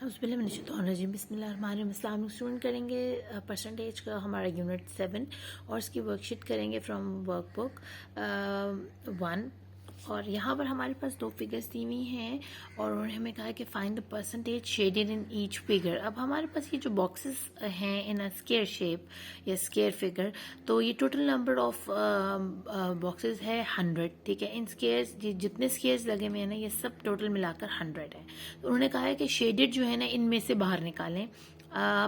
बिस्मिल्लाहिर्रहमानिर्रहीम। स्टूडेंट करेंगे परसेंटेज का हमारा यूनिट 7 और इसकी वर्कशीट करेंगे फ्रॉम वर्कबुक 1। और यहाँ पर हमारे पास दो फिगर्स दी हुई हैं और उन्होंने हमें कहा कि find the percentage shaded in each figure. अब हमारे पास ये जो बॉक्सेस हैं इन अ स्क्वायर शेप या स्क्वायर फिगर, तो ये टोटल नंबर ऑफ बॉक्सेस है 100। ठीक है, इन स्क्वायर्स जितने स्क्वायर्स लगे हुए हैं ना, ये सब टोटल मिलाकर 100 है। तो उन्होंने कहा है कि शेडेड जो है ना, इनमें से बाहर निकालें,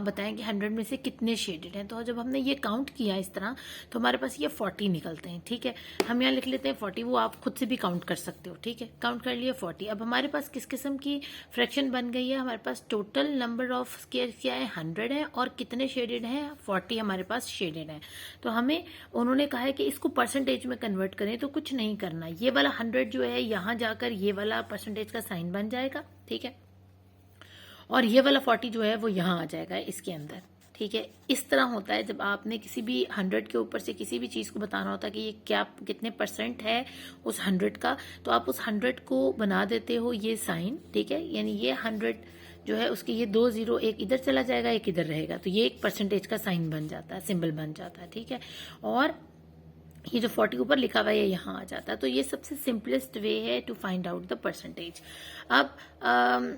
बताएं कि 100 में से कितने शेडेड हैं। तो जब हमने ये काउंट किया इस तरह, तो हमारे पास ये 40 निकलते हैं। ठीक है, हम यहाँ लिख लेते हैं 40, वो आप खुद से भी काउंट कर सकते हो। ठीक है, काउंट कर लिया 40। अब हमारे पास किस किस्म की फ्रैक्शन बन गई है, हमारे पास टोटल नंबर ऑफ स्क्वायर क्या है 100 है और कितने शेडेड हैं 40 हमारे पास शेडेड है। तो हमें उन्होंने कहा है कि इसको परसेंटेज में कन्वर्ट करें। तो कुछ नहीं करना, ये वाला 100 जो है यहाँ जाकर ये वाला परसेंटेज का साइन बन जाएगा। ठीक है, और ये वाला 40 जो है वो यहाँ आ जाएगा इसके अंदर। ठीक है, इस तरह होता है जब आपने किसी भी 100 के ऊपर से किसी भी चीज़ को बताना होता है कि ये क्या कितने परसेंट है उस 100 का, तो आप उस 100 को बना देते हो ये साइन। ठीक है, यानी ये 100 जो है उसके ये 2 0, एक इधर चला जाएगा एक इधर रहेगा, तो ये एक परसेंटेज का साइन बन जाता है, सिंबल बन जाता है। ठीक है, और ये जो 40 ऊपर लिखा हुआ है यहाँ आ जाता है। तो ये सबसे सिंपलेस्ट वे है to find out the percentage. अब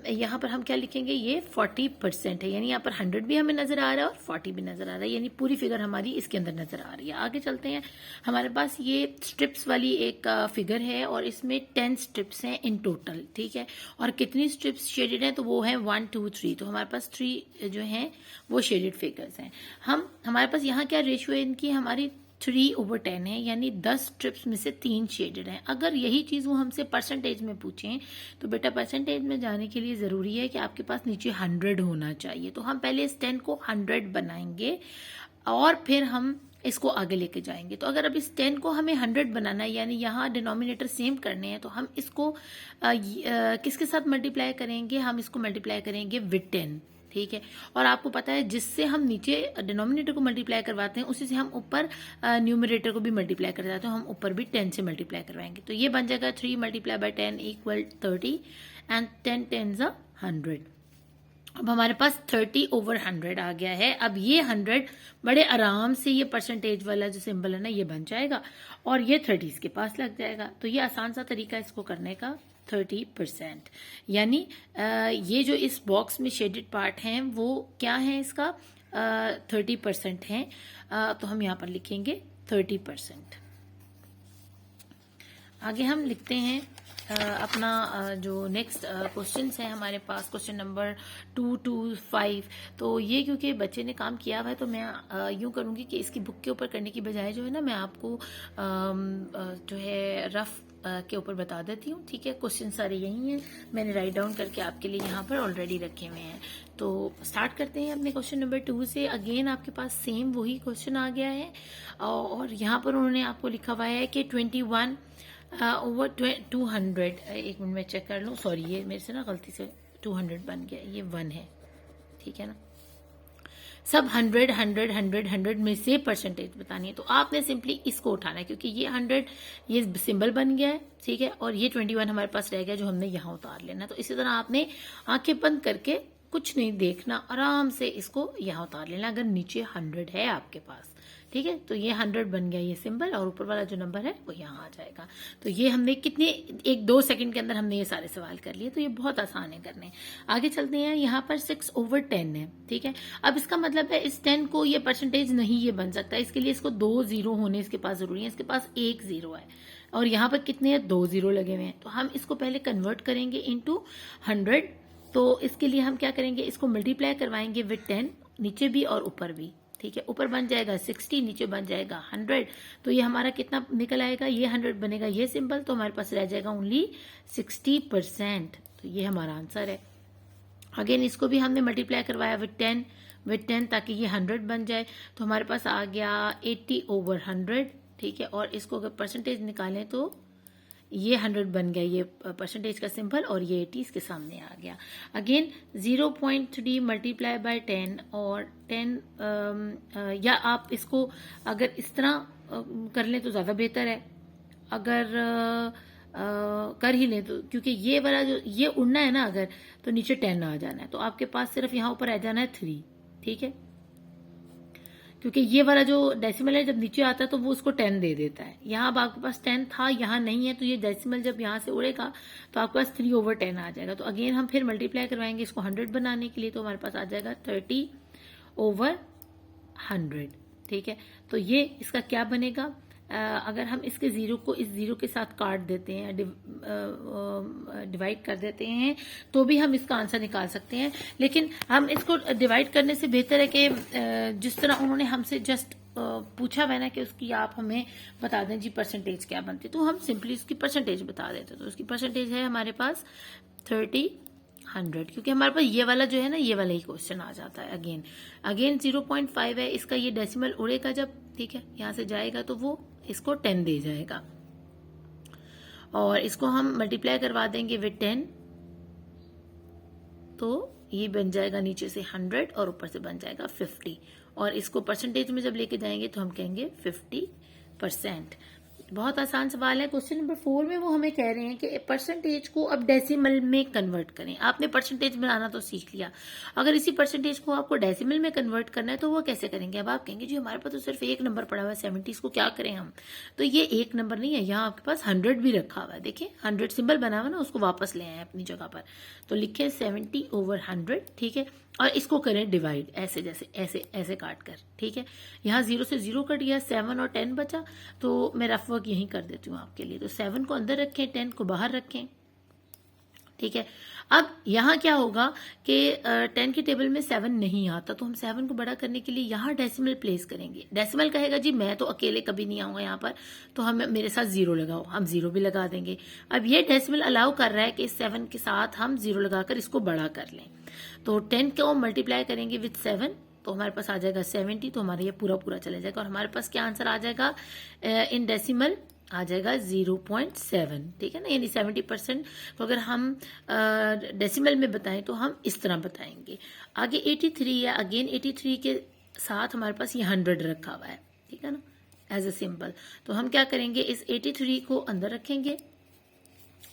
यहाँ पर हम क्या लिखेंगे, ये 40% है, यानी यहाँ पर 100 भी हमें नजर आ रहा है और 40 भी नजर आ रहा है, यानी पूरी फिगर हमारी इसके अंदर नजर आ रही है। आगे चलते हैं, हमारे पास ये स्ट्रिप्स वाली एक फिगर है और इसमें 10 स्ट्रिप्स हैं इन टोटल। ठीक है, और कितनी स्ट्रिप्स शेडेड हैं, तो वो है 1 2 3। तो हमारे पास 3 जो हैं वो शेडेड फिगर्स हैं। हमारे पास यहाँ क्या रेशियो है इनकी, हमारी 3/10 है, यानी 10 स्ट्रिप्स में से 3 शेडेड हैं। अगर यही चीज़ वो हमसे परसेंटेज में पूछें, तो बेटा परसेंटेज में जाने के लिए ज़रूरी है कि आपके पास नीचे 100 होना चाहिए। तो हम पहले इस 10 को 100 बनाएंगे और फिर हम इसको आगे लेके जाएंगे। तो अगर अब इस 10 को हमें 100 बनाना है, यानी यहाँ डिनोमिनेटर सेम करने हैं, तो हम इसको किसके साथ मल्टीप्लाई करेंगे, हम इसको मल्टीप्लाई करेंगे विद 10। ठीक है, और आपको पता है जिससे हम नीचे डिनोमिनेटर को मल्टीप्लाई करवाते हैं उसी से हम ऊपर न्यूमरेटर को भी मल्टीप्लाई कर जाते हैं। हम ऊपर भी 10 से मल्टीप्लाई करवाएंगे, तो ये बन जाएगा 3 × 10 = 30 एंड 10 10s are 100। अब हमारे पास 30/100 आ गया है। अब ये 100 बड़े आराम से ये परसेंटेज वाला जो सिंबल है ना ये बन जाएगा और ये 30 के पास लग जाएगा। तो ये आसान सा तरीका है इसको करने का, 30%। यानी ये जो इस बॉक्स में शेडेड पार्ट हैं वो क्या है, इसका 30% है। तो हम यहाँ पर लिखेंगे 30%। आगे हम लिखते हैं अपना जो नेक्स्ट क्वेश्चन है हमारे पास, क्वेश्चन नंबर 2 to 5। तो ये क्योंकि बच्चे ने काम किया हुआ है, तो मैं यूँ करूँगी कि इसकी बुक के ऊपर करने की बजाय जो है ना, मैं आपको जो है रफ के ऊपर बता देती हूँ। ठीक है, क्वेश्चन सारे यही हैं, मैंने राइट डाउन करके आपके लिए यहाँ पर ऑलरेडी रखे हुए हैं। तो स्टार्ट करते हैं अपने क्वेश्चन नंबर 2 से। अगेन आपके पास सेम वही क्वेश्चन आ गया है और यहाँ पर उन्होंने आपको लिखा हुआ है कि 21 ओवर 200। एक मिनट में चेक कर लूँ, सॉरी ये मेरे से ना गलती से 200 बन गया, ये 1 है। ठीक है ना, सब 100 100 100 100 में से परसेंटेज बतानी है। तो आपने सिंपली इसको उठाना है क्योंकि ये 100 ये सिंबल बन गया है। ठीक है, और ये 21 हमारे पास रह गया जो हमने यहाँ उतार लेना। तो इसी तरह आपने आंखें बंद करके कुछ नहीं देखना, आराम से इसको यहाँ उतार लेना अगर नीचे 100 है आपके पास। ठीक है, तो ये 100 बन गया ये सिंबल और ऊपर वाला जो नंबर है वो यहाँ आ जाएगा। तो ये हमने कितने 1-2 सेकंड के अंदर हमने ये सारे सवाल कर लिए, तो ये बहुत आसान है करने। आगे चलते हैं, यहाँ पर 6/10 है। ठीक है, अब इसका मतलब है इस 10 को ये परसेंटेज नहीं ये बन सकता, इसके लिए इसको 2 0 होने इसके पास जरूरी है। इसके पास 1 0 है और यहाँ पर कितने हैं, 2 0 लगे हुए हैं। तो हम इसको पहले कन्वर्ट करेंगे इनटू 100। तो इसके लिए हम क्या करेंगे, इसको मल्टीप्लाई करवाएंगे विद 10, नीचे भी और ऊपर भी। ठीक है, ऊपर बन जाएगा 60, नीचे बन जाएगा 100। तो ये हमारा कितना निकल आएगा, ये 100 बनेगा ये सिंबल, तो हमारे पास रह जाएगा ओनली 60%। तो ये हमारा आंसर है। अगेन इसको भी हमने मल्टीप्लाई करवाया विद 10 ताकि ये 100 बन जाए। तो हमारे पास आ गया 80/100। ठीक है, और इसको अगर परसेंटेज निकालें तो ये 100 बन गया, ये परसेंटेज का सिंबल, और ये 80 इसके सामने आ गया। अगेन 0.3 मल्टीप्लाई बाय 10 और 10 या आप इसको अगर इस तरह कर लें तो ज़्यादा बेहतर है। अगर कर ही लें, तो क्योंकि ये वाला जो ये उड़ना है ना अगर, तो नीचे 10 आ जाना है, तो आपके पास सिर्फ यहाँ ऊपर आ जाना है 3, ठीक है, क्योंकि ये वाला जो डेसिमल है जब नीचे आता है तो वो उसको 10 दे देता है। यहाँ अब आपके पास 10 था, यहाँ नहीं है, तो ये डेसिमल जब यहाँ से उड़ेगा तो आपके पास 3/10 आ जाएगा। तो अगेन हम फिर मल्टीप्लाई करवाएंगे इसको 100 बनाने के लिए, तो हमारे पास आ जाएगा 30/100, ठीक है। तो ये इसका क्या बनेगा, अगर हम इसके जीरो को इस जीरो के साथ काट देते हैं, डिवाइड कर देते हैं, तो भी हम इसका आंसर निकाल सकते हैं। लेकिन हम इसको डिवाइड करने से बेहतर है कि जिस तरह उन्होंने हमसे जस्ट पूछा हुआ ना कि उसकी आप हमें बता दें जी परसेंटेज क्या बनती है, तो हम सिंपली उसकी परसेंटेज बता देते। तो उसकी परसेंटेज है हमारे पास 30/100, क्योंकि हमारे पास ये वाला जो है ना, ये वाला ही क्वेश्चन आ जाता है। अगेन 0.5 है इसका, ये डेसिमल उड़ेगा जब, ठीक है, यहां से जाएगा तो वो इसको 10 दे जाएगा, और इसको हम मल्टीप्लाई करवा देंगे विद 10, तो ये बन जाएगा नीचे से 100 और ऊपर से बन जाएगा 50, और इसको परसेंटेज में जब लेके जाएंगे तो हम कहेंगे 50%। बहुत आसान सवाल है। क्वेश्चन नंबर 4 में वो हमें कह रहे हैं कि परसेंटेज को अब डेसिमल में कन्वर्ट करें। आपने परसेंटेज बनाना तो सीख लिया, अगर इसी परसेंटेज को आपको डेसिमल में कन्वर्ट करना है तो वो कैसे करेंगे। अब आप कहेंगे जी हमारे पास तो सिर्फ एक नंबर पड़ा हुआ है 70, इसको क्या करें हम। तो ये एक नंबर नहीं है, यहाँ आपके पास 100 भी रखा हुआ है, देखिए 100 सिंबल बना हुआ ना, उसको वापस ले आए अपनी जगह पर, तो लिखे 70/100, ठीक है, और इसको करें डिवाइड, ऐसे जैसे ऐसे ऐसे काट कर, ठीक है। यहाँ 0 से 0 कट गया, 7 और 10 बचा, तो मैं रफ वर्क यहीं कर देती हूँ आपके लिए। तो 7 को अंदर रखें, 10 को बाहर रखें, ठीक है। अब यहाँ क्या होगा कि 10 की टेबल में 7 नहीं आता, तो हम 7 को बड़ा करने के लिए यहाँ डेसिमल प्लेस करेंगे। डेसिमल कहेगा जी मैं तो अकेले कभी नहीं आऊंगा यहाँ पर, तो हम मेरे साथ 0 लगाओ, हम 0 भी लगा देंगे। अब ये डेसिमल अलाउ कर रहा है कि 7 के साथ हम 0 लगाकर इसको बड़ा कर लें। तो 10 को मल्टीप्लाई करेंगे विथ 7, तो हमारे पास आ जाएगा 70, तो हमारा ये पूरा पूरा चला जाएगा, और हमारे पास क्या आंसर आ जाएगा इन डेसिमल, आ जाएगा 0.7, ठीक है ना, यानी 70%। तो अगर हम डेसिमल में बताएं तो हम इस तरह बताएंगे। आगे 83 है, अगेन 83 के साथ हमारे पास ये 100 रखा हुआ है, ठीक है ना, एज अ सिंबल। तो हम क्या करेंगे, इस 83 को अंदर रखेंगे।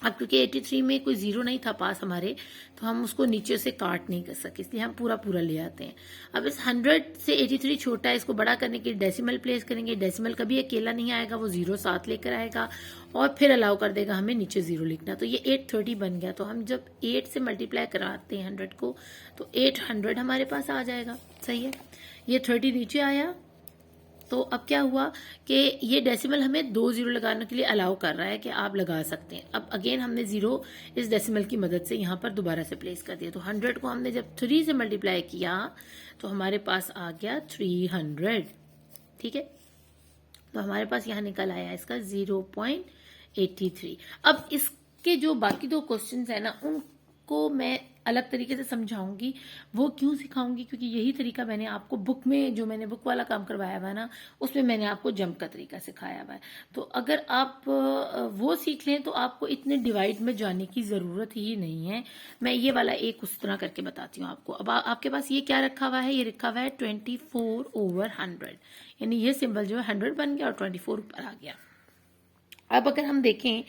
अब क्योंकि 83 में कोई 0 नहीं था पास हमारे, तो हम उसको नीचे से काट नहीं कर सके, इसलिए हम पूरा पूरा ले आते हैं। अब इस 100 से 83 छोटा है, इसको बड़ा करने के लिए डेसिमल प्लेस करेंगे। डेसिमल कभी अकेला नहीं आएगा, वो 0 साथ लेकर आएगा और फिर अलाउ कर देगा हमें नीचे 0 लिखना। तो ये 830 बन गया। तो हम जब 8 से मल्टीप्लाई कराते हैं 100 को, तो 800 हमारे पास आ जाएगा, सही है। ये 30 नीचे आया, तो अब क्या हुआ कि ये डेसिमल हमें 2 0 लगाने के लिए अलाउ कर रहा है कि आप लगा सकते हैं। अब अगेन हमने 0 इस डेसिमल की मदद से यहाँ पर दोबारा से प्लेस कर दिया। तो 100 को हमने जब 3 से मल्टीप्लाई किया तो हमारे पास आ गया 300, ठीक है। तो हमारे पास यहाँ निकल आया इसका 0.83। अब इसके जो बाकी दो क्वेश्चन है ना, उनको मैं अलग तरीके से समझाऊंगी। वो क्यों सिखाऊंगी, क्योंकि यही तरीका मैंने आपको बुक में, जो मैंने बुक वाला काम करवाया हुआ है ना, उसमें मैंने आपको जंप का तरीका सिखाया हुआ है। तो अगर आप वो सीख लें तो आपको इतने डिवाइड में जाने की ज़रूरत ही नहीं है। मैं ये वाला एक उस तरह करके बताती हूँ आपको। अब आपके पास ये क्या रखा हुआ है, ये रखा हुआ है 24/100, यानी ये सिंबल जो है 100 बन गया और 24 ऊपर आ गया। अब अगर हम देखें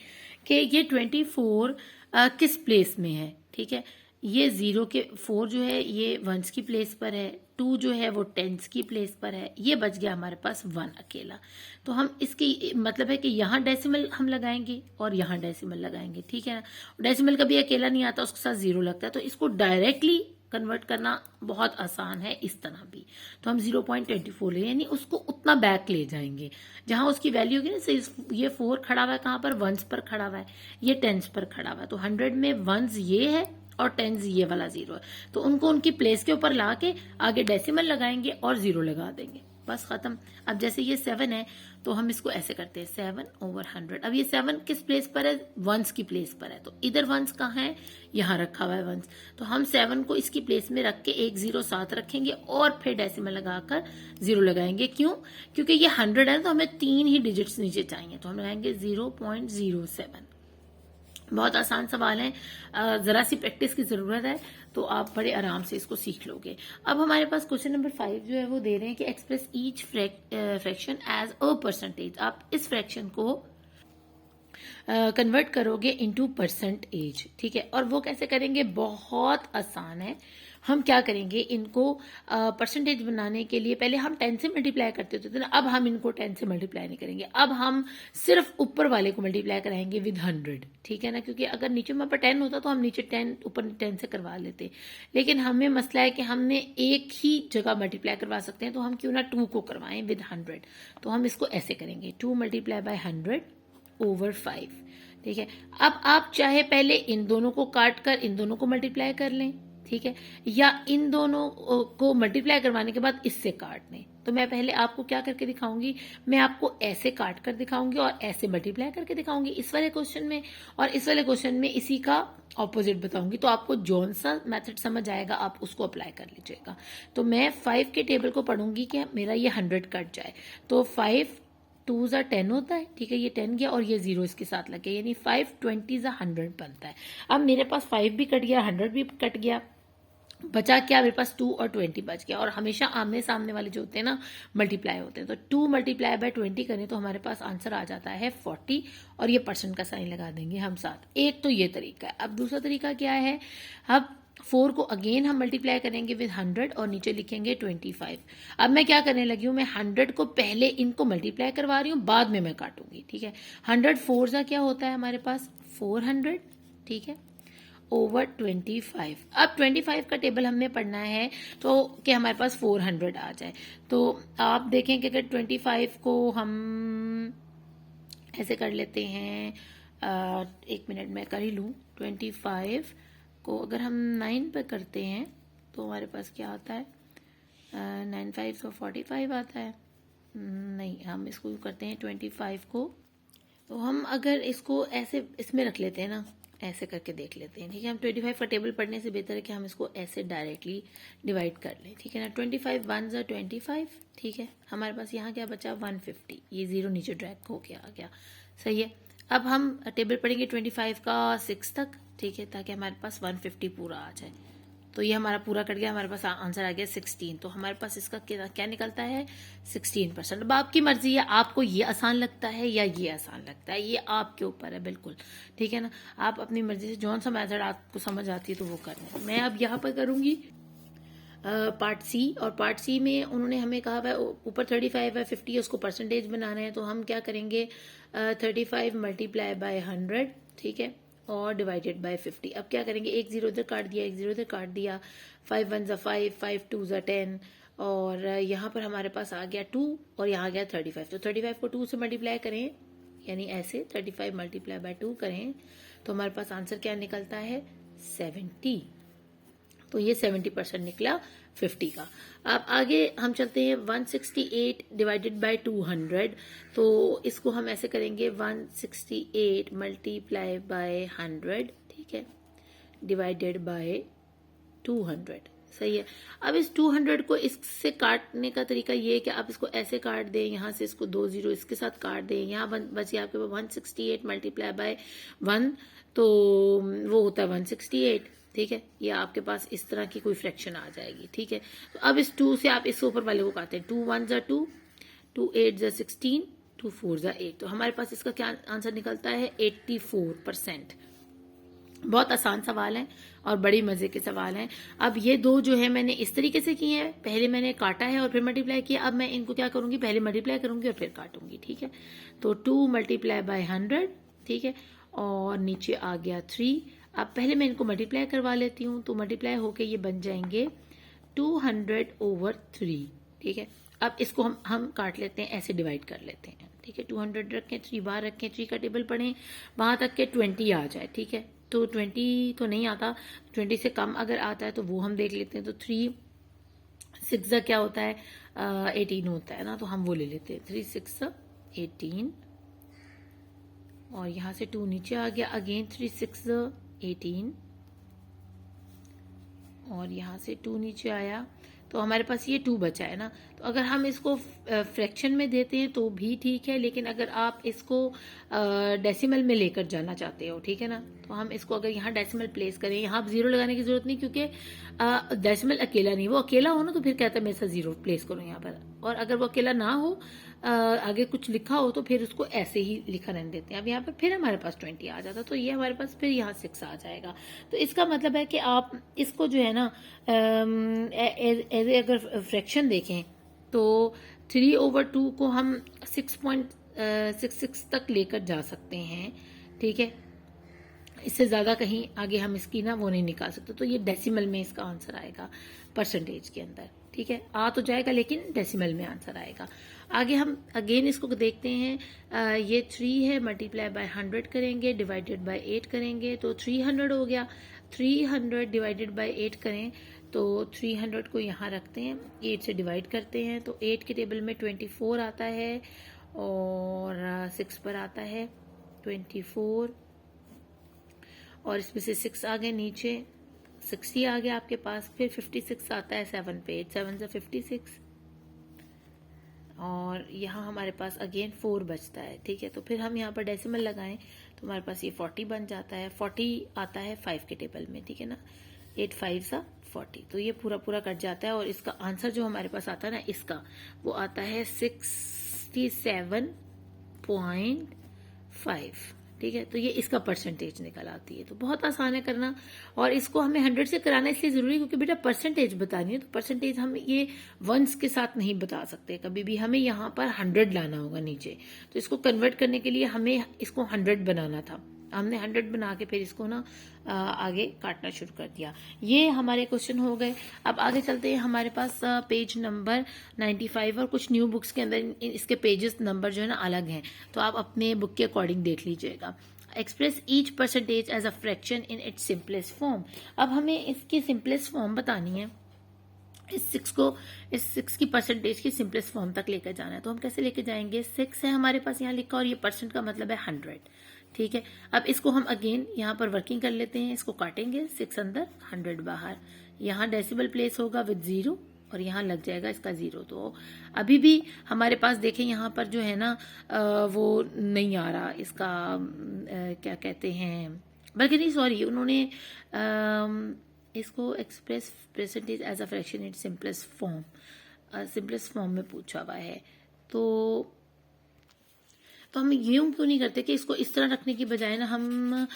कि ये 24 किस प्लेस में है, ठीक है, ये 0 के 4 जो है ये वंस की प्लेस पर है, 2 जो है वो टेंस की प्लेस पर है, ये बच गया हमारे पास 1 अकेला। तो हम इसकी मतलब है कि यहाँ डेसिमल हम लगाएंगे और यहाँ डेसिमल लगाएंगे, ठीक है ना। डेसिमल कभी अकेला नहीं आता, उसके साथ 0 लगता है, तो इसको डायरेक्टली कन्वर्ट करना बहुत आसान है इस तरह भी। तो हम 0.24 ले, यानी उसको उतना बैक ले जाएंगे जहां उसकी वैल्यू होगी ना। ये 4 खड़ा हुआ है कहां पर, वंस पर खड़ा हुआ है, ये टेंस पर खड़ा हुआ है। तो 100 में वंस ये है और टेंस ये वाला 0 है, तो उनको उनकी प्लेस के ऊपर ला के आगे डेसिमल लगाएंगे और 0 लगा देंगे, बस खत्म। अब जैसे ये 7 है तो हम इसको ऐसे करते हैं 7/100। अब ये 7 किस प्लेस पर है, वंस की प्लेस पर है, तो इधर वंस कहाँ है, यहाँ रखा हुआ है वंस। तो हम 7 को इसकी प्लेस में रख के एक 0 साथ रखेंगे और फिर डेसिमल लगाकर 0 लगाएंगे। क्यों, क्योंकि ये 100 है तो हमें 3 ही डिजिट्स नीचे चाहिए, तो हम लगाएंगे 0.07। बहुत आसान सवाल है, जरा सी प्रैक्टिस की जरूरत है, तो आप बड़े आराम से इसको सीख लोगे। अब हमारे पास क्वेश्चन नंबर 5 जो है वो दे रहे हैं कि express each fraction as a percentage. आप इस फ्रैक्शन को कन्वर्ट करोगे इनटू परसेंटेज, ठीक है। और वो कैसे करेंगे, बहुत आसान है। हम क्या करेंगे, इनको परसेंटेज बनाने के लिए पहले हम 10 से मल्टीप्लाई करते होते थे ना, अब हम इनको 10 से मल्टीप्लाई नहीं करेंगे, अब हम सिर्फ ऊपर वाले को मल्टीप्लाई कराएंगे विद 100, ठीक है ना। क्योंकि अगर नीचे में पर 10 होता तो हम नीचे 10 ऊपर 10 से करवा लेते, लेकिन हमें मसला है कि हमने एक ही जगह मल्टीप्लाई करवा सकते हैं, तो हम क्यों ना 2 को करवाएं विद 100। तो हम इसको ऐसे करेंगे, 2 मल्टीप्लाई बाय 100 ओवर 5, ठीक है। अब आप चाहे पहले इन दोनों को काट कर इन दोनों को मल्टीप्लाई कर लें, ठीक है, या इन दोनों को मल्टीप्लाई करवाने के बाद इससे काट लें। तो मैं पहले आपको क्या करके दिखाऊंगी, मैं आपको ऐसे काट कर दिखाऊंगी और ऐसे मल्टीप्लाई करके दिखाऊंगी इस वाले क्वेश्चन में, और इस वाले क्वेश्चन में इसी का ऑपोजिट बताऊंगी। तो आपको जौन सा मेथड समझ आएगा आप उसको अप्लाई कर लीजिएगा। तो मैं 5 के टेबल को पढ़ूंगी कि मेरा ये 100 कट जाए। तो 5 2 ज़ा 10 होता है, ठीक है, ये 10 गया और ये 0 इसके साथ लग गया, यानी 5 20 ज़ा 100 बनता है। अब मेरे पास 5 भी कट गया, 100 भी कट गया, बचा क्या, मेरे पास 2 और 20 बच गया। और हमेशा आमने सामने वाले जो होते हैं ना मल्टीप्लाई होते हैं, तो 2 मल्टीप्लाई बाय 20 करें तो हमारे पास आंसर आ जाता है 40, और ये परसेंट का साइन लगा देंगे हम साथ। एक तो ये तरीका है। अब दूसरा तरीका क्या है, अब 4 को अगेन हम मल्टीप्लाई करेंगे विद 100 और नीचे लिखेंगे 25। अब मैं क्या करने लगी हूँ, मैं 100 को पहले इनको मल्टीप्लाई करवा रही हूँ, बाद में मैं काटूंगी, ठीक है। 100 4 सा क्या होता है हमारे पास 400, ठीक है, ओवर 25। अब 25 का टेबल हमें पढ़ना है तो कि हमारे पास 400 आ जाए। तो आप देखें कि अगर 25 को हम ऐसे कर लेते हैं, एक मिनट में कर ही लूँ, 25 को अगर हम 9 पे करते हैं तो हमारे पास क्या आता है, 9 5 तो 45 आता है। नहीं, हम इसको करते हैं 25 को, तो हम अगर इसको ऐसे इसमें रख लेते हैं ना, ऐसे करके देख लेते हैं, ठीक है। हम 25 का टेबल पढ़ने से बेहतर है कि हम इसको ऐसे डायरेक्टली डिवाइड कर लें, ठीक है ना। 25 1 ज़ा 25, ठीक है। हमारे पास यहाँ क्या बचा 150, ये 0 नीचे ड्रैग हो गया आ गया, सही है। अब हम टेबल पढ़ेंगे 25 का 6 तक, ठीक है, ताकि हमारे पास 150 पूरा आ जाए। तो ये हमारा पूरा कट गया, हमारे पास आंसर आ गया 16। तो हमारे पास इसका क्या निकलता है 16%। अब आपकी मर्जी है, आपको ये आसान लगता है या ये आसान लगता है, ये आपके ऊपर है बिल्कुल, ठीक है ना। आप अपनी मर्जी से जौन सा मेथड आपको समझ आती है तो वो करना। मैं अब यहाँ पर करूंगी पार्ट सी, और पार्ट सी में उन्होंने हमें कहा है ऊपर 35 है, 50 है, उसको परसेंटेज बनाना है। तो हम क्या करेंगे, 35 मल्टीप्लाई बाय 100, ठीक है, और डिवाइडेड बाय 50। अब क्या करेंगे, एक 0 इधर काट दिया, एक 0 इधर काट दिया, 5 1 ज़ा 5, 5 2 ज़ा 10, और यहाँ पर हमारे पास आ गया 2 और यहाँ आ गया 35। तो 35 को 2 से मल्टीप्लाई करें, यानी ऐसे 35 मल्टीप्लाई बाय 2 करें तो हमारे पास आंसर क्या निकलता है 70। तो ये 70% निकला 50 का। अब आगे हम चलते हैं 168 डिवाइडेड बाय 200। तो इसको हम ऐसे करेंगे 168 मल्टीप्लाई बाय 100, ठीक है, डिवाइडेड बाय 200, सही है। अब इस 200 को इससे काटने का तरीका ये है कि आप इसको ऐसे काट दें, यहाँ से इसको 2 0 इसके साथ काट दें, यहाँ बच गया आपके पास 168 मल्टीप्लाई बाय 1, तो वो होता है 168, ठीक है। ये आपके पास इस तरह की कोई फ्रैक्शन आ जाएगी, ठीक है। तो अब इस 2 से आप इससे ऊपर वाले को काटते हैं, 2 1 ज़ा 2, 2 8 ज़ा 16, 2 4 ज़ा 8। तो हमारे पास इसका क्या आंसर निकलता है 84%। बहुत आसान सवाल है और बड़ी मजे के सवाल हैं। अब ये दो जो है मैंने इस तरीके से किए हैं, पहले मैंने काटा है और फिर मल्टीप्लाई किया। अब मैं इनको क्या करूंगी, पहले मल्टीप्लाई करूंगी और फिर काटूंगी, ठीक है। तो 2 मल्टीप्लाई बाय 100, ठीक है, और नीचे आ गया 3। अब पहले मैं इनको मल्टीप्लाई करवा लेती हूँ, तो मल्टीप्लाई होके ये बन जाएंगे 200 ओवर 3, ठीक है। अब इसको हम काट लेते हैं, ऐसे डिवाइड कर लेते हैं, ठीक है। 200 रखें, 3 बार रखें, 3 का टेबल पढ़ें, वहां तक के 20 आ जाए, ठीक है। तो 20 तो नहीं आता, 20 से कम अगर आता है तो वो हम देख लेते हैं। तो 3 6 क्या होता है 18 होता है ना, तो हम वो ले लेते हैं, 3 6 18, और यहाँ से 2 नीचे आ गया, अगेन 3 6 18, और यहाँ से 2 नीचे आया, तो हमारे पास ये 2 बचा है ना। तो अगर हम इसको फ्रैक्शन में देते हैं तो भी ठीक है, लेकिन अगर आप इसको डेसिमल में लेकर जाना चाहते हो, ठीक है ना, तो हम इसको अगर यहाँ डेसिमल प्लेस करें, यहाँ 0 लगाने की जरूरत नहीं, क्योंकि डेसिमल अकेला नहीं, वो अकेला हो ना तो फिर कहता है मैं ऐसा 0 प्लेस करूँ यहाँ पर, और अगर वो अकेला ना हो आगे कुछ लिखा हो तो फिर उसको ऐसे ही लिखा रहने देते हैं। अब यहाँ पर फिर हमारे पास 20 आ जाता, तो ये हमारे पास फिर यहाँ 6 आ जाएगा। तो इसका मतलब है कि आप इसको जो है ना एज अगर फ्रैक्शन देखें तो 3/2 को हम 6.66 तक लेकर जा सकते हैं, ठीक है। इससे ज़्यादा कहीं आगे हम इसकी ना वो नहीं निकाल सकते। तो ये डेसिमल में इसका आंसर आएगा परसेंटेज के अंदर, ठीक है। आ तो जाएगा लेकिन डेसिमल में आंसर आएगा। आगे हम अगेन इसको देखते हैं। ये 3 है, मल्टीप्लाई बाय 100 करेंगे, डिवाइडेड बाय 8 करेंगे तो 300 हो गया। 300 डिवाइडेड बाय 8 करें तो 300 को यहाँ रखते हैं, 8 से डिवाइड करते हैं तो 8 के टेबल में 24 आता है और 6 पर आता है 24 और इसमें से 6 आ गए नीचे, 60 आ गया आपके पास। फिर 56 आता है 7 पे, 8 7 से 56 और यहाँ हमारे पास अगेन 4 बचता है, ठीक है। तो फिर हम यहाँ पर डेसिमल लगाएं तो हमारे पास ये 40 बन जाता है। 40 आता है 5 के टेबल में, ठीक है ना। 8 5 सा 40, तो ये पूरा पूरा कट जाता है और इसका आंसर जो हमारे पास आता है ना इसका, वो आता है 67.5, ठीक है। तो ये इसका परसेंटेज निकल आती है। तो बहुत आसान है करना और इसको हमें 100 से कराना इसलिए जरूरी है क्योंकि बेटा परसेंटेज बतानी है, तो परसेंटेज हम ये वंस के साथ नहीं बता सकते, कभी भी हमें यहाँ पर 100 लाना होगा नीचे। तो इसको कन्वर्ट करने के लिए हमें इसको 100 बनाना था, हमने 100 बना के फिर इसको ना आगे काटना शुरू कर दिया। ये हमारे क्वेश्चन हो गए। अब आगे चलते हैं, हमारे पास पेज नंबर 95 और कुछ न्यू बुक्स के अंदर इसके पेजेस नंबर जो है ना अलग हैं, तो आप अपने बुक के अकॉर्डिंग देख लीजिएगा। Express each percentage as a fraction in its simplest form. अब हमें इसकी सिंपलेस्ट फॉर्म बतानी है, इस 6 की परसेंटेज की सिंपलेस्ट फॉर्म तक लेकर जाना है। तो हम कैसे लेके जाएंगे, 6 है हमारे पास यहाँ लिखा और ये परसेंट का मतलब है 100, ठीक है। अब इसको हम अगेन यहाँ पर वर्किंग कर लेते हैं, इसको काटेंगे, 6 अंदर 100 बाहर, यहाँ डेसिमल प्लेस होगा विद 0 और यहाँ लग जाएगा इसका 0। तो अभी भी हमारे पास देखें यहाँ पर जो है ना वो नहीं आ रहा इसका क्या कहते हैं, बल्कि नहीं सॉरी, उन्होंने इसको express percentage as a fraction in simplest form में पूछा हुआ है। तो हम यूं क्यों नहीं करते कि इसको इस तरह रखने की बजाय ना हम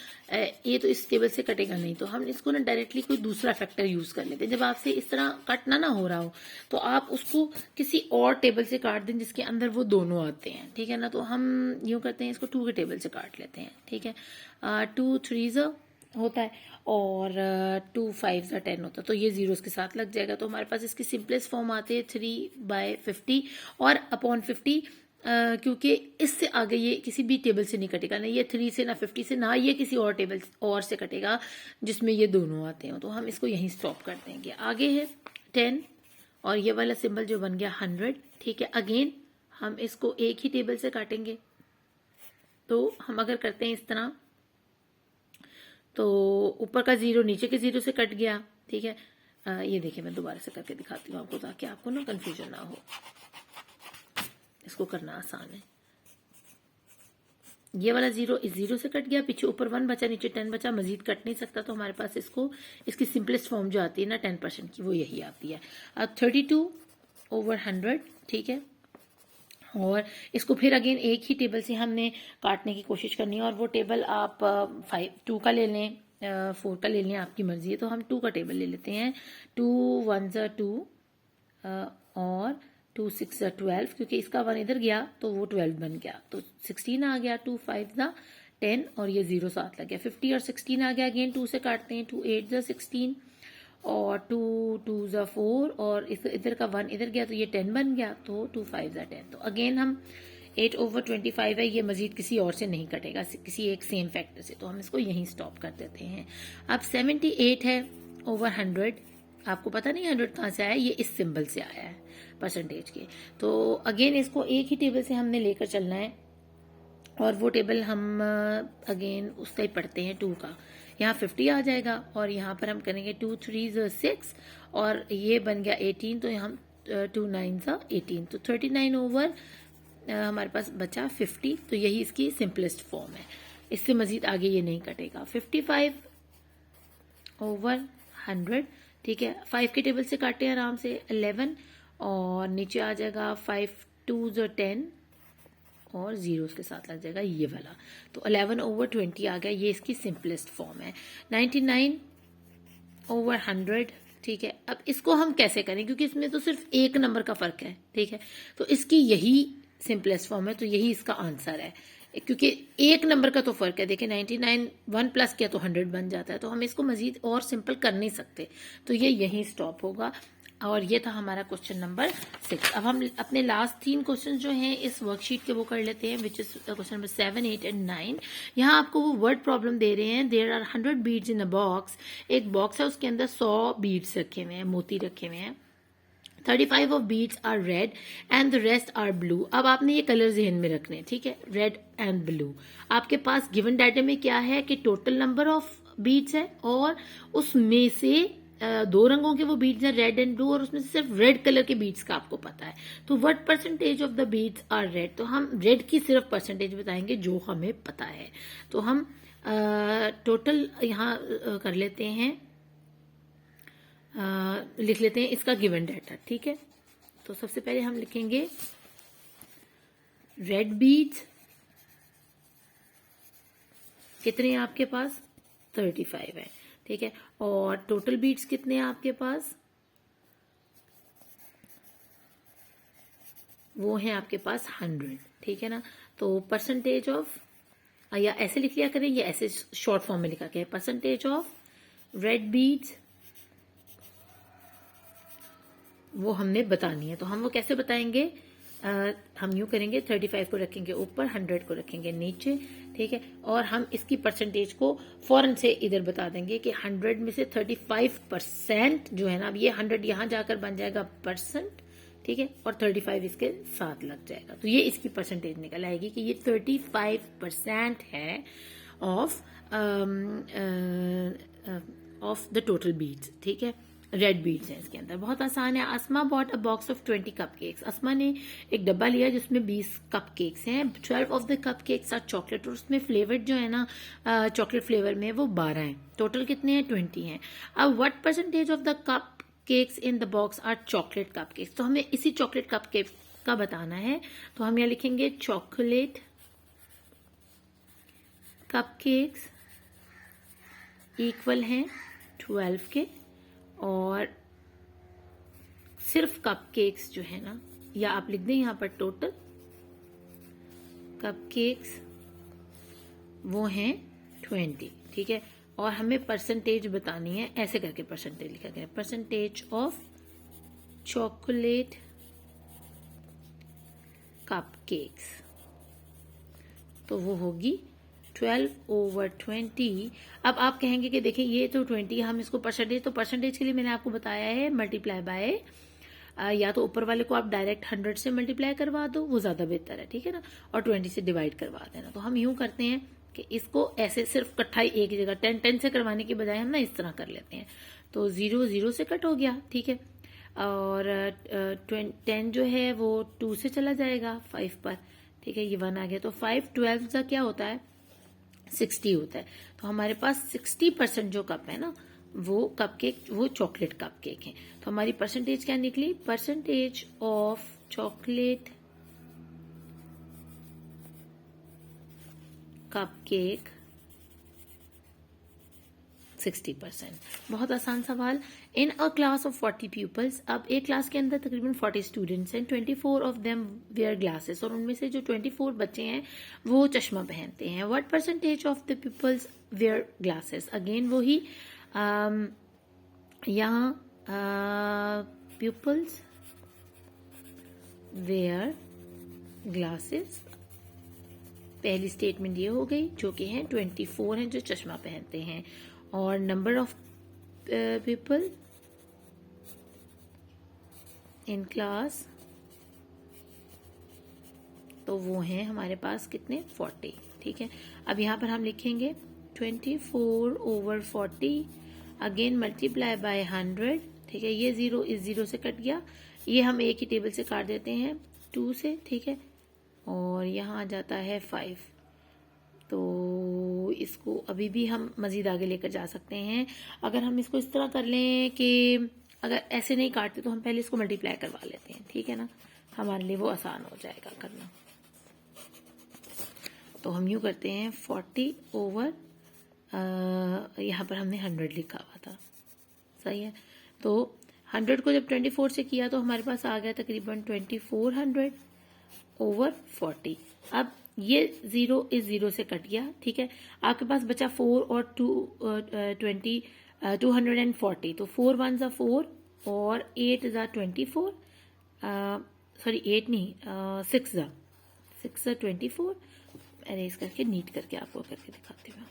ये तो इस टेबल से कटेगा नहीं, तो हम इसको ना डायरेक्टली कोई दूसरा फैक्टर यूज कर लेते हैं। जब आपसे इस तरह कटना ना हो रहा हो तो आप उसको किसी और टेबल से काट दें जिसके अंदर वो दोनों आते हैं, ठीक है ना। तो हम यूं करते हैं, इसको 2 के टेबल से काट लेते हैं, ठीक है। 2 3 होता है और 2 5 10 होता है, तो ये 0 के साथ लग जाएगा। तो हमारे पास इसकी सिंपलेस्ट फॉर्म आती है 3/50 और अपॉन 50, क्योंकि इससे आगे ये किसी भी टेबल से नहीं कटेगा, ना ये 3 से ना 50 से, ना ये किसी और टेबल और से कटेगा जिसमें ये दोनों आते हैं। तो हम इसको यहीं स्टॉप कर देंगे। आगे है 10 और ये वाला सिंबल जो बन गया 100, ठीक है। अगेन हम इसको एक ही टेबल से काटेंगे, तो हम अगर करते हैं इस तरह तो ऊपर का 0 नीचे के 0 से कट गया, ठीक है। ये देखिए मैं दोबारा से करके दिखाती हूँ आपको ताकि आपको ना कंफ्यूजन ना हो, इसको करना आसान है। ये वाला 0 इस 0 से कट गया, पीछे ऊपर 1 बचा, नीचे 10 बचा, मजीद कट नहीं सकता। तो हमारे पास इसकी सिंपलेस्ट फॉर्म जो आती है ना 10% की, वो यही आती है। अब 32/100, ठीक है। और इसको फिर अगेन एक ही टेबल से हमने काटने की कोशिश करनी है और वो टेबल आप 2 का ले लें, 4 का ले लें, आपकी मर्जी है। तो हम 2 का टेबल ले लेते हैं। 2 1 2 और 2 6 12, क्योंकि इसका 1 इधर गया तो वो 12 बन गया, तो 16 आ गया। 2 5 10 और ये 0 साथ लग गया, 50 और 16 आ गया। अगेन 2 से काटते हैं, 2 8 16 और 2 2 4 और इधर का 1 इधर गया तो ये 10 बन गया, तो 2 5 10। तो अगेन हम 8/25 है, ये मजीद किसी और से नहीं कटेगा, किसी एक सेम फैक्टर से। तो हम इसको यहीं स्टॉप कर देते हैं। अब 78 है ओवर 100, आपको पता नहीं 100 कहाँ से आया, ये इस सिंबल से आया है परसेंटेज के। तो अगेन इसको एक ही टेबल से हमने लेकर चलना है और वो टेबल हम अगेन उसका ही पढ़ते हैं 2 का। यहाँ 50 आ जाएगा और यहाँ पर हम करेंगे 2 3 6 और ये बन गया 18, तो हम 2 9 18, तो 39 ओवर हमारे पास बचा 50। तो यही इसकी सिंपलेस्ट फॉर्म है, इससे मजीद आगे ये नहीं कटेगा। 55/100, ठीक है। 5 के टेबल से काटे आराम से 11 और नीचे आ जाएगा 5 2 10 और 0 के साथ लग जाएगा ये वाला। तो 11/20 आ गया, ये इसकी सिंपलेस्ट फॉर्म है। 99/100, ठीक है। अब इसको हम कैसे करें, क्योंकि इसमें तो सिर्फ एक नंबर का फर्क है, ठीक है। तो इसकी यही सिंपलेस्ट फॉर्म है, तो यही इसका आंसर है, क्योंकि एक नंबर का तो फर्क है। देखिए 99 1 प्लस किया तो 100 बन जाता है, तो हम इसको मजीद और सिंपल कर नहीं सकते, तो ये यहीं स्टॉप होगा। और ये था हमारा क्वेश्चन नंबर 6। अब हम अपने लास्ट 3 क्वेश्चन जो हैं इस वर्कशीट के वो कर लेते हैं, which is question number 7, 8 and 9। यहाँ आपको वो वर्ड प्रॉब्लम दे रहे हैं, there are 100 beads in a box. एक बॉक्स है, उसके अंदर 100 बीड्स रखे हुए हैं, मोती रखे हुए हैं। 35 of beads are red and the rest are blue. अब आपने ये कलर जहन में रखने, ठीक है, रेड एंड ब्लू। आपके पास गिवन डाटा में क्या है कि टोटल नंबर ऑफ बीड्स है, और उसमें से 2 रंगों के वो बीड्स हैं, रेड एंड ब्लू, और उसमें से सिर्फ रेड कलर के बीड्स का आपको पता है। तो what percentage of the beads are red, तो हम रेड की सिर्फ परसेंटेज बताएंगे जो हमें पता है। तो हम टोटल यहाँ कर लेते हैं, लिख लेते हैं इसका गिवन डाटा, ठीक है। तो सबसे पहले हम लिखेंगे रेड बीड्स कितने हैं आपके पास, 35 है, ठीक है। और टोटल बीड्स कितने हैं आपके पास, वो हैं आपके पास 100, ठीक है ना। तो परसेंटेज ऑफ, या ऐसे लिख लिया करें, या ऐसे शॉर्ट फॉर्म में लिखा गया है, परसेंटेज ऑफ रेड बीड्स वो हमने बतानी है। तो हम वो कैसे बताएंगे, हम यूं करेंगे, 35 को रखेंगे ऊपर, 100 को रखेंगे नीचे, ठीक है। और हम इसकी परसेंटेज को फौरन से इधर बता देंगे कि 100 में से 35% जो है ना, अब ये 100 यहां जाकर बन जाएगा परसेंट, ठीक है, और 35 इसके साथ लग जाएगा। तो ये इसकी परसेंटेज निकल आएगी कि ये 35% है ऑफ द टोटल बीड्स, ठीक है। रेड बीड्स हैं इसके अंदर, बहुत आसान है। Asma bought a box of 20 cupcakes. Asma ने एक डब्बा लिया जिसमें 20 कपकेक्स हैं। 12 of the cupcakes are chocolate, और उसमें फ्लेवर जो है ना चॉकलेट फ्लेवर में वो 12 हैं। टोटल कितने हैं, 20 हैं। अब what percentage of the cupcakes in the box are chocolate cupcakes. तो हमें इसी चॉकलेट कपकेक का बताना है। तो हम यहाँ लिखेंगे चॉकलेट कपकेक्स इक्वल हैं 12 के, और सिर्फ कपकेक्स जो है ना, या आप लिख दें यहाँ पर टोटल कपकेक्स वो हैं 20, ठीक है। और हमें परसेंटेज बतानी है, ऐसे करके परसेंटेज लिखा गया, परसेंटेज ऑफ चॉकलेट कपकेक्स, तो वो होगी 12/20। अब आप कहेंगे कि देखिए ये तो 20, हम इसको परसेंटेज, तो परसेंटेज के लिए मैंने आपको बताया है मल्टीप्लाई बाय, या तो ऊपर वाले को आप डायरेक्ट 100 से मल्टीप्लाई करवा दो, वो ज्यादा बेहतर है, ठीक है ना, और 20 से डिवाइड करवा देना। तो हम यूं करते हैं कि इसको ऐसे सिर्फ इकट्ठा ही एक जगह 10 से करवाने की बजाय हम ना इस तरह कर लेते हैं। तो 0 0 से कट हो गया, ठीक है, और 10 जो है वो 2 से चला जाएगा 5 पर, ठीक है, ये 1 आ गया। तो 5 12 का क्या होता है, 60 होता है। तो हमारे पास 60% जो कप है ना, वो कपकेक, वो चॉकलेट कपकेक है। तो हमारी परसेंटेज क्या निकली, परसेंटेज ऑफ चॉकलेट कपकेक 60%। बहुत आसान सवाल। इन अ क्लास ऑफ 40 पीपल्स, अब एक क्लास के अंदर तकरीबन 40 स्टूडेंट्स हैं, 24 ऑफ देम वेयर ग्लासेस, और उनमें से जो 24 बच्चे हैं वो चश्मा पहनते हैं। What percentage of the peoples wear glasses, again वही यहाँ पीपल्स वेयर ग्लासेस, पहली स्टेटमेंट ये हो गई, जो कि हैं 24 हैं जो चश्मा पहनते हैं, और number of people in class, तो वो हैं हमारे पास कितने, 40, ठीक है। अब यहाँ पर हम लिखेंगे 24/40, अगेन मल्टीप्लाई बाय 100, ठीक है। ये 0 इस 0 से कट गया, ये हम एक ही टेबल से काट देते हैं 2 से, ठीक है, और यहाँ आ जाता है 5। तो इसको अभी भी हम मजीद आगे लेकर जा सकते हैं। अगर हम इसको इस तरह कर लें कि अगर ऐसे नहीं काटते तो हम पहले इसको मल्टीप्लाई करवा लेते हैं, ठीक है ना, हमारे लिए वो आसान हो जाएगा करना। तो हम यूँ करते हैं 40 ओवर, यहाँ पर हमने 100 लिखा हुआ था, सही है। तो 100 को जब 24 से किया तो हमारे पास आ गया तकरीबन 2400 ओवर 40। अब ये 0 इस 0 से कट गया, ठीक है। आपके पास बचा 4 और 240, तो 4 1 ज़ा 4 और 8 ज़ा 24, सॉरी 8 नहीं, 6 ज़ा 24। अरेज करके नीट करके आपको करके दिखाती हूँ।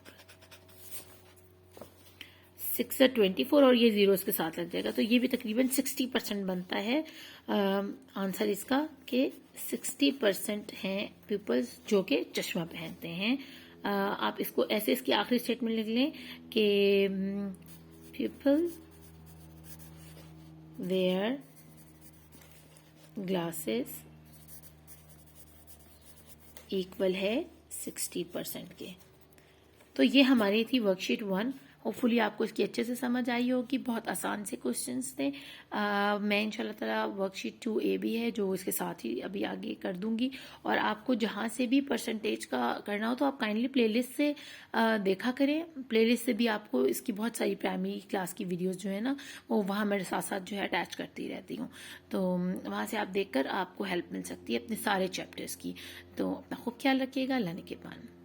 6 से 24 और ये 0 इसके साथ लग जाएगा, तो ये भी तकरीबन 60% बनता है आंसर इसका, कि 60% हैं पीपल्स जो कि चश्मा पहनते हैं। आप इसको ऐसे इसकी आखिरी स्टेटमेंट लिख लें कि पीपल वेयर ग्लासेस इक्वल है 60% के। तो ये हमारी थी वर्कशीट 1। होपफुली आपको इसकी अच्छे से समझ आई होगी, बहुत आसान से क्वेश्चंस थे। मैं इंशाल्लाह ताला वर्कशीट 2A भी है जो इसके साथ ही अभी आगे कर दूंगी, और आपको जहाँ से भी परसेंटेज का करना हो तो आप काइंडली प्लेलिस्ट से देखा करें। प्लेलिस्ट से भी आपको इसकी बहुत सारी प्राइमरी क्लास की वीडियोस जो है ना, वो वहाँ मेरे साथ साथ जो है अटैच करती रहती हूँ, तो वहाँ से आप देखकर आपको हेल्प मिल सकती है अपने सारे चैप्टर्स की। तो अपना खूब ख्याल रखिएगा। अल्लाह ने के पान।